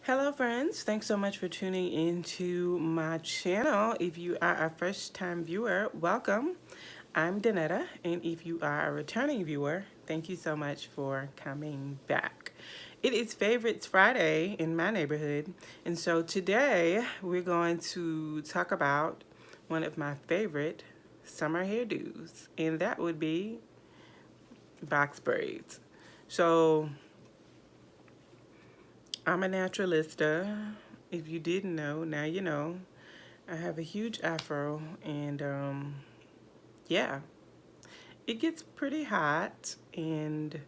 Hello friends, thanks so much for tuning into my channel. If you are a first time viewer, welcome. I'm Dannetta, and if you are a returning viewer, thank you so much for coming back. It is Favorites Friday in my neighborhood, and so today we're going to talk about one of my favorite summer hairdos, and that would be box braids. So I'm a naturalista. If you didn't know, now you know. I have a huge afro, and yeah, it gets pretty hot, and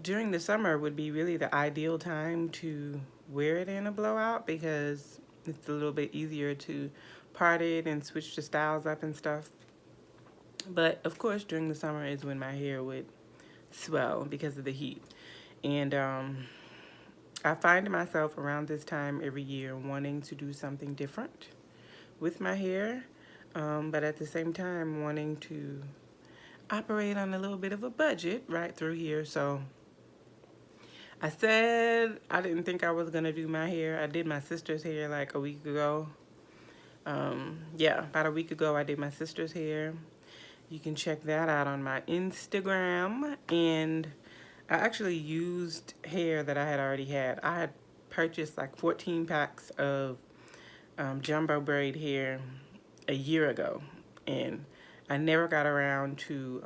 during the summer would be really the ideal time to wear it in a blowout because it's a little bit easier to part it and switch the styles up and stuff. But of course, during the summer is when my hair would swell because of the heat. And I find myself around this time every year wanting to do something different with my hair, but at the same time wanting to operate on a little bit of a budget right through here. So I said I didn't think I was gonna do my hair. I did my sister's hair like a week ago. Yeah, about a week ago I did my sister's hair. You can check that out on my Instagram. And I actually used hair that I had already had. I had purchased like 14 packs of jumbo braid hair a year ago, and I never got around to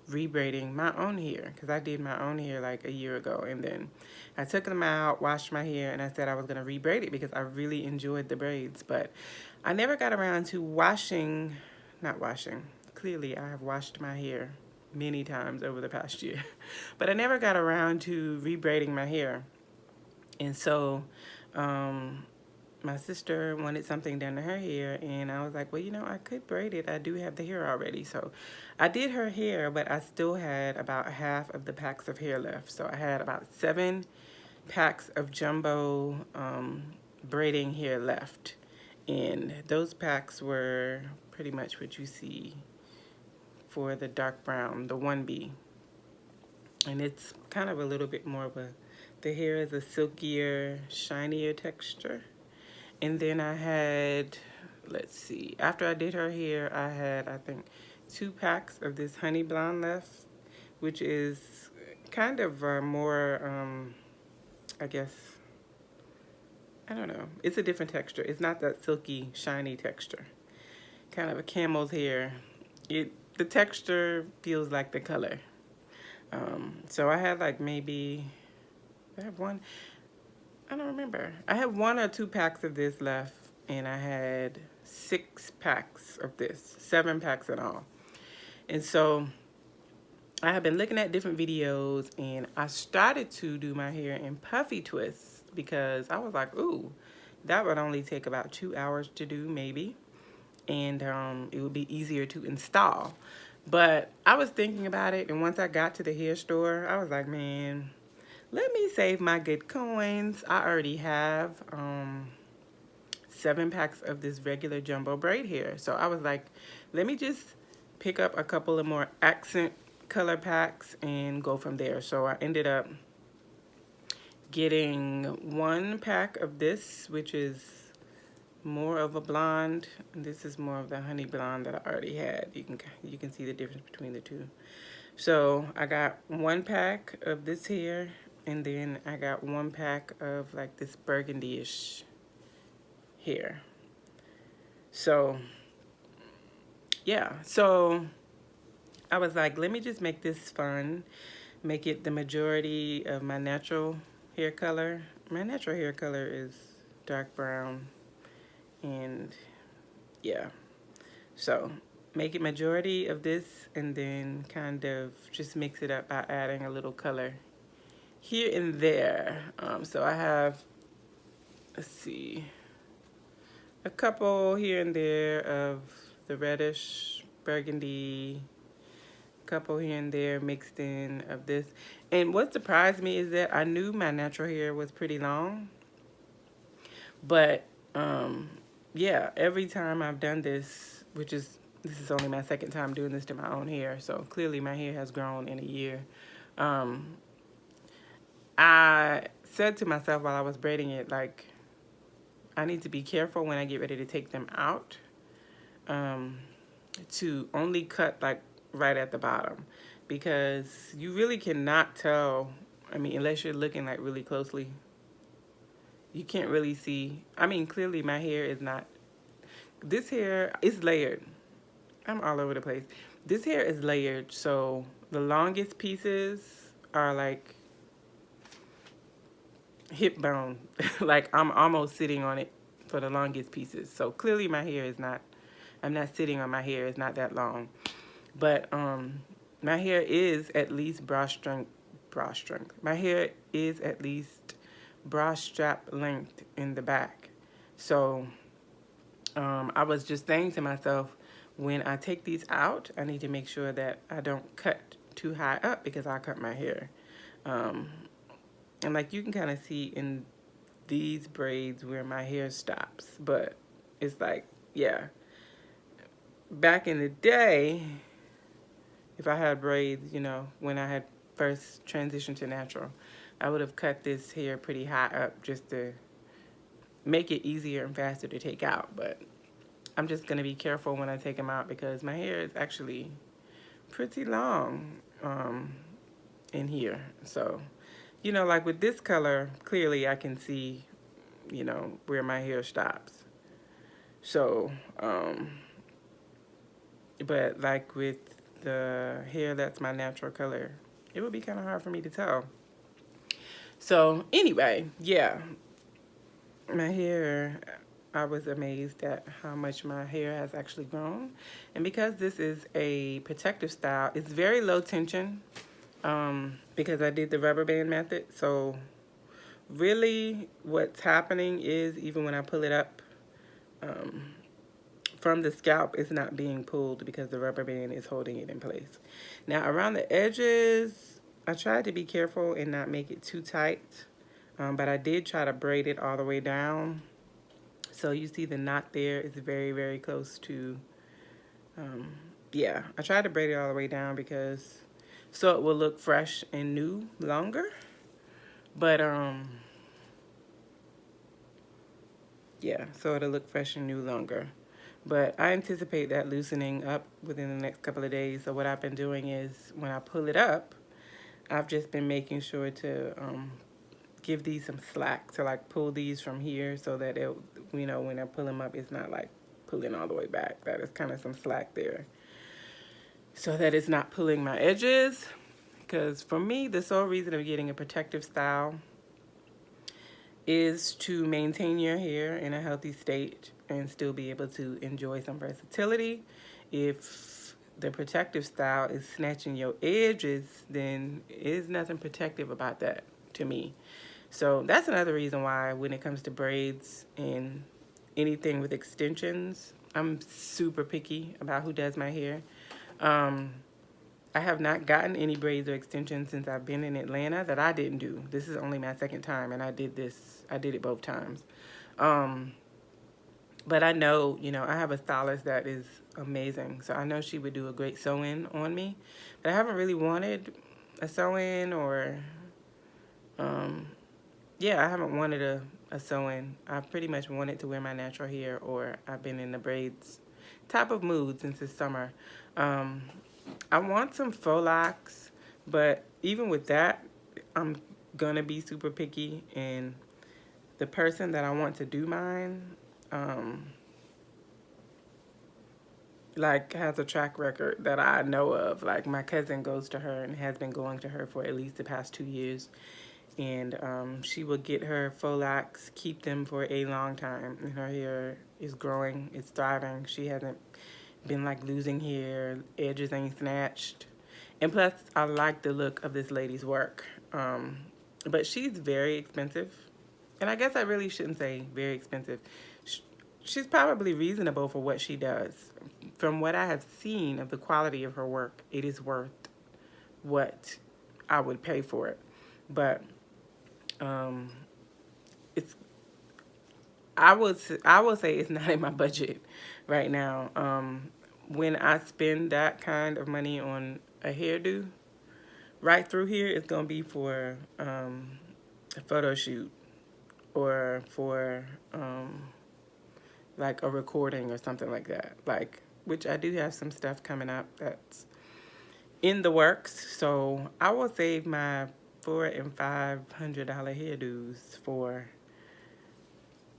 rebraiding my own hair because I did my own hair like a year ago, and then I took them out, washed my hair, and I said I was gonna rebraid it because I really enjoyed the braids, but I never got around to not washing. Clearly, I have washed my hair many times over the past year, but I never got around to rebraiding my hair, and so um, my sister wanted something done to her hair, and I was like, well, I could braid it. I do have the hair already. So I did her hair, but I still had about half of the packs of hair left. So I had about 7 packs of jumbo braiding hair left. And those packs were pretty much what you see for the dark brown, the 1B. And it's kind of a little bit more of the hair is a silkier, shinier texture. And then I had, let's see, after I did her hair, I had, I think, 2 packs of this honey blonde left, which is kind of more, I guess, I don't know. It's a different texture. It's not that silky, shiny texture. Kind of a camel's hair. The texture feels like the color. So I had like maybe, I have one, I don't remember. I have 1 or 2 packs of this left, and I had 6 packs of this, 7 packs in all. And so I have been looking at different videos, and I started to do my hair in puffy twists because I was like, ooh, that would only take about 2 hours to do maybe, and it would be easier to install. But I was thinking about it, and once I got to the hair store, I was like, man, let me save my good coins. I already have 7 packs of this regular jumbo braid hair. So I was like, let me just pick up a couple of more accent color packs and go from there. So I ended up getting 1 pack of this, which is more of a blonde. And this is more of the honey blonde that I already had. You can see the difference between the two. So I got 1 pack of this here, and then I got 1 pack of like this burgundy-ish hair. So yeah, so I was like, let me just make this fun, make it the majority of my natural hair color. My natural hair color is dark brown, and yeah, so make it majority of this, and then kind of just mix it up by adding a little color here and there. So I have, let's see, a couple here and there of the reddish burgundy, couple here and there mixed in of this. And what surprised me is that I knew my natural hair was pretty long, but yeah, every time I've done this, this is only my 2nd time doing this to my own hair, so clearly my hair has grown in a year. I said to myself while I was braiding it, like, I need to be careful when I get ready to take them out, um, to only cut like right at the bottom, because you really cannot tell. I mean, unless you're looking like really closely, you can't really see. I mean, clearly my hair is not, this hair is layered. I'm all over the place. This hair is layered, so the longest pieces are like hip bone. Like I'm almost sitting on it for the longest pieces. So clearly my hair is not, I'm not sitting on my hair. It's not that long. But my hair is at least bra strength. My hair is at least bra strap length in the back. So I was just saying to myself, when I take these out, I need to make sure that I don't cut too high up because I cut my hair. And like you can kind of see in these braids where my hair stops, but it's like, yeah. Back in the day, if I had braids, you know, when I had first transitioned to natural, I would have cut this hair pretty high up just to make it easier and faster to take out. But I'm just going to be careful when I take them out because my hair is actually pretty long in here. So, you know, like with this color, clearly I can see, you know, where my hair stops. So, but like with the hair that's my natural color, it would be kind of hard for me to tell. So anyway, yeah, my hair, I was amazed at how much my hair has actually grown. And because this is a protective style, it's very low tension because I did the rubber band method. So really what's happening is even when I pull it up from the scalp, it's not being pulled because the rubber band is holding it in place. Now around the edges, I tried to be careful and not make it too tight, but I did try to braid it all the way down. So you see the knot there is very, very close to, yeah, I tried to braid it all the way down because, so it will look fresh and new longer. But, yeah, so it'll look fresh and new longer. But I anticipate that loosening up within the next couple of days. So what I've been doing is when I pull it up, I've just been making sure to give these some slack, to like pull these from here so that it, you know, when I pull them up, it's not like pulling all the way back. That is kind of some slack there, so that it's not pulling my edges. Because for me, the sole reason of getting a protective style is to maintain your hair in a healthy state and still be able to enjoy some versatility. If the protective style is snatching your edges, then there's nothing protective about that to me. So that's another reason why when it comes to braids and anything with extensions, I'm super picky about who does my hair. I have not gotten any braids or extensions since I've been in Atlanta that I didn't do. This is only my second time, and I did it both times. But I know, you know, I have a stylist that is amazing, so I know she would do a great sew-in on me. But I haven't really wanted a sew-in or, yeah, I haven't wanted a sew-in. I pretty much wanted to wear my natural hair, or I've been in the braids type of mood since this summer. I want some faux locks, but even with that, I'm gonna be super picky, and the person that I want to do mine, like has a track record that I know of. Like my cousin goes to her and has been going to her for at least the past 2 years, and she will get her faux locks, keep them for a long time, and her hair is growing, it's thriving. She hasn't been like losing hair, edges ain't snatched. And plus, I like the look of this lady's work. But she's very expensive. And I guess I really shouldn't say very expensive. She's probably reasonable for what she does. From what I have seen of the quality of her work, it is worth what I would pay for it. But it's, I will say it's not in my budget right now. When I spend that kind of money on a hairdo, right through here is going to be for a photo shoot or for like a recording or something like that. Like, which I do have some stuff coming up that's in the works. So I will save my $400 and $500 hairdos for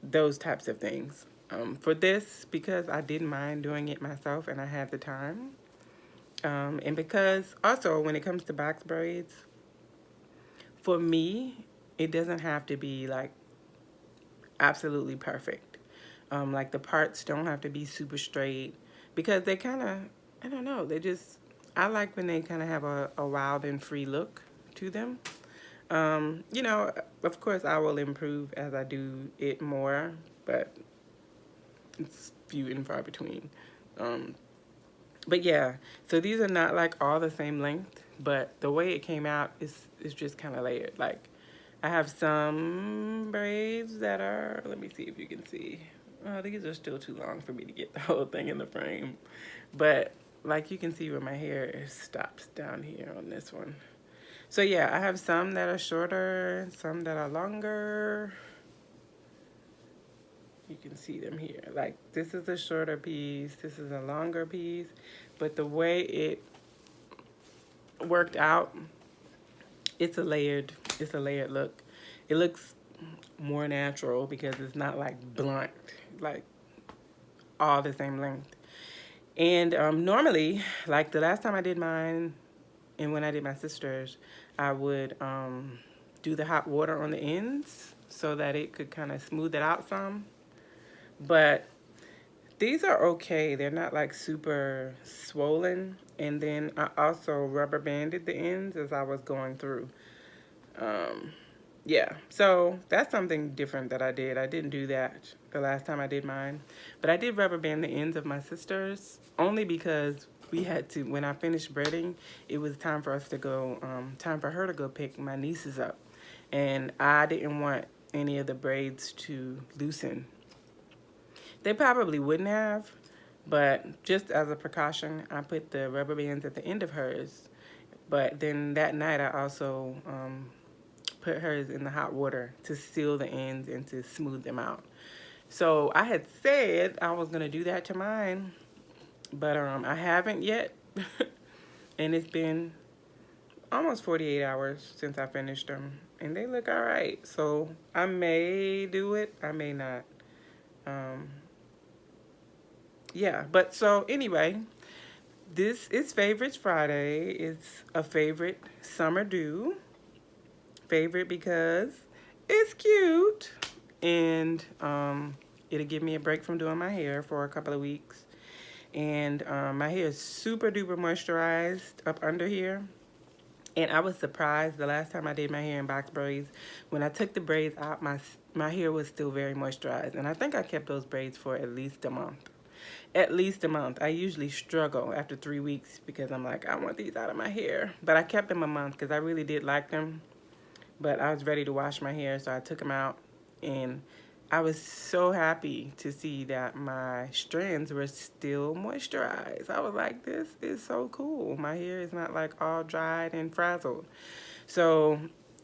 those types of things. For this, because I didn't mind doing it myself and I had the time. And because also when it comes to box braids, for me, it doesn't have to be like absolutely perfect. Like the parts don't have to be super straight because they kind of, I don't know, they just, I like when they kind of have a wild and free look to them. You know, of course I will improve as I do it more, but it's few and far between. But yeah, so these are not like all the same length, but the way it came out is just kind of layered. Like I have some braids that are, let me see if you can see. Oh, these are still too long for me to get the whole thing in the frame. But like you can see where my hair stops down here on this one. So yeah, I have some that are shorter, some that are longer. You can see them here. Like this is a shorter piece, this is a longer piece. But the way it worked out, it's a layered look. It looks more natural because it's not like blunt, like all the same length. And normally, like the last time I did mine and when I did my sister's, I would do the hot water on the ends so that it could kind of smooth it out some. But these are okay. They're not like super swollen. And then I also rubber banded the ends as I was going through. Yeah, so that's something different that I did. I didn't do that the last time I did mine. But I did rubber band the ends of my sister's only because we had to, when I finished braiding, it was time for us to go, time for her to go pick my nieces up. And I didn't want any of the braids to loosen. They probably wouldn't have, but just as a precaution, I put the rubber bands at the end of hers. But then that night I also put hers in the hot water to seal the ends and to smooth them out. So I had said I was gonna do that to mine, but I haven't yet. And it's been almost 48 hours since I finished them, and they look all right. So I may do it, I may not. Yeah, but so anyway, this is Favorites Friday. It's a favorite summer do. Favorite because it's cute, and it'll give me a break from doing my hair for a couple of weeks. And my hair is super duper moisturized up under here. And I was surprised the last time I did my hair in box braids, when I took the braids out, my hair was still very moisturized. And I think I kept those braids for at least a month. At least a month. I usually struggle after 3 weeks because I'm like, I want these out of my hair. But I kept them a month because I really did like them. But I was ready to wash my hair, so I took them out. And I was so happy to see that my strands were still moisturized. I was like, this is so cool. My hair is not like all dried and frazzled. So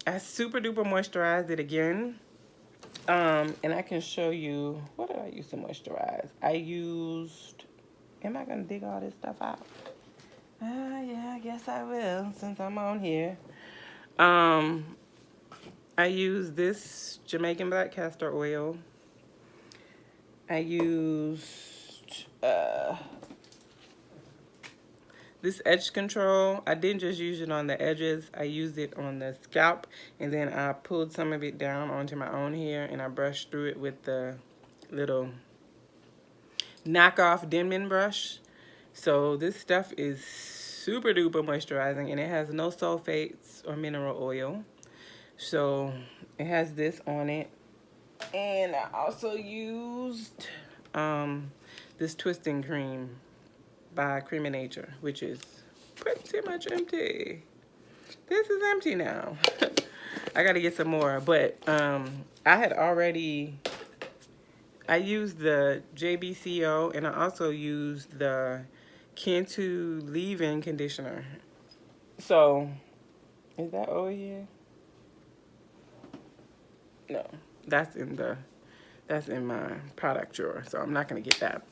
I super duper moisturized it again. And I can show you, what did I use to moisturize? I used, am I gonna dig all this stuff out? Yeah, I guess I will since I'm on here. I used this Jamaican black castor oil. I used this edge control. I didn't just use it on the edges. I used it on the scalp, and then I pulled some of it down onto my own hair, and I brushed through it with the little knockoff Denman brush. So this stuff is super duper moisturizing, and it has no sulfates or mineral oil. So it has this on it. And I also used this twisting cream by Cream of Nature, which is pretty much empty. This is empty now. I gotta get some more, but I had already, I used the JBCO, and I also used the Cantu leave-in conditioner. So Is that over here? No, that's in my product drawer, so I'm not gonna get that.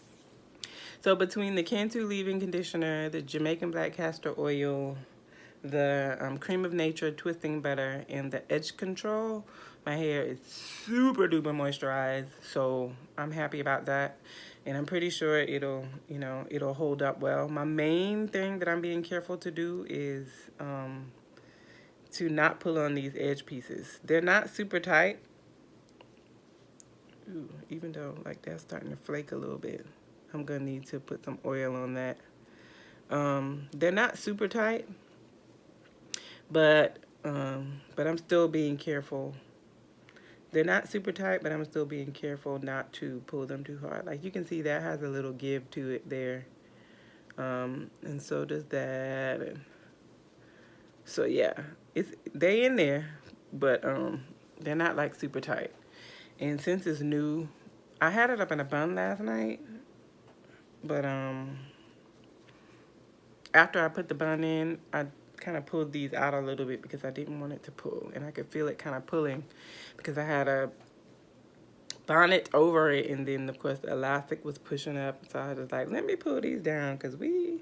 So between the Cantu leave-in conditioner, the Jamaican black castor oil, the cream of nature twisting butter, and the edge control, my hair is super duper moisturized, so I'm happy about that. And I'm pretty sure it'll hold up well. My main thing that I'm being careful to do is to not pull on these edge pieces. They're not super tight. Ooh, even though like that's starting to flake a little bit, I'm gonna need to put some oil on that. They're not super tight, but I'm still being careful. They're not super tight, but I'm still being careful not to pull them too hard. Like you can see that has a little give to it there. And so does that. And so yeah, they in there, but they're not like super tight. And since it's new, I had it up in a bun last night, but after I put the bun in, I kind of pulled these out a little bit because I didn't want it to pull, and I could feel it kind of pulling because I had a bonnet over it, and then of course the elastic was pushing up, so I was just like, let me pull these down because we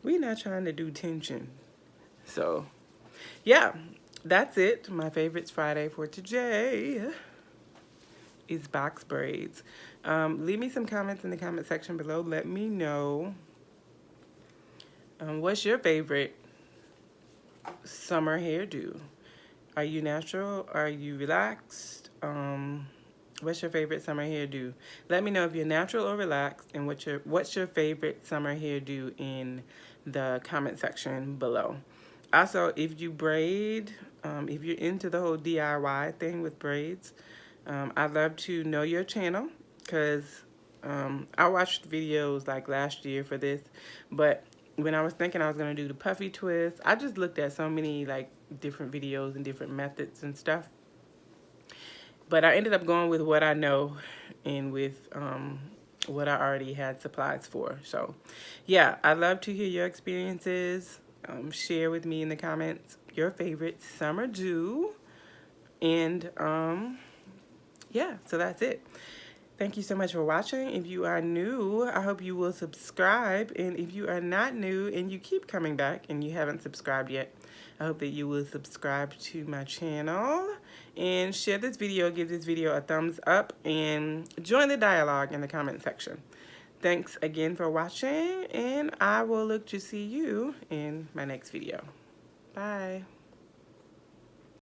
not trying to do tension. So yeah, that's it. My favorites Friday for today is box braids. Leave me some comments in the comment section below. Let me know what's your favorite summer hairdo. Are you natural? Are you relaxed? What's your favorite summer hairdo? Let me know if you're natural or relaxed, and what's your favorite summer hairdo in the comment section below. Also, if you braid, if you're into the whole DIY thing with braids, I'd love to know your channel, because I watched videos like last year for this, but when I was thinking I was going to do the puffy twist, I just looked at so many like different videos and different methods and stuff. But I ended up going with what I know and with what I already had supplies for. So yeah, I'd love to hear your experiences. Share with me in the comments your favorite summer do. And yeah, so that's it. Thank you so much for watching. If you are new, I hope you will subscribe. And if you are not new and you keep coming back and you haven't subscribed yet, I hope that you will subscribe to my channel and share this video, give this video a thumbs up, and join the dialogue in the comment section. Thanks again for watching, and I will look to see you in my next video. Bye.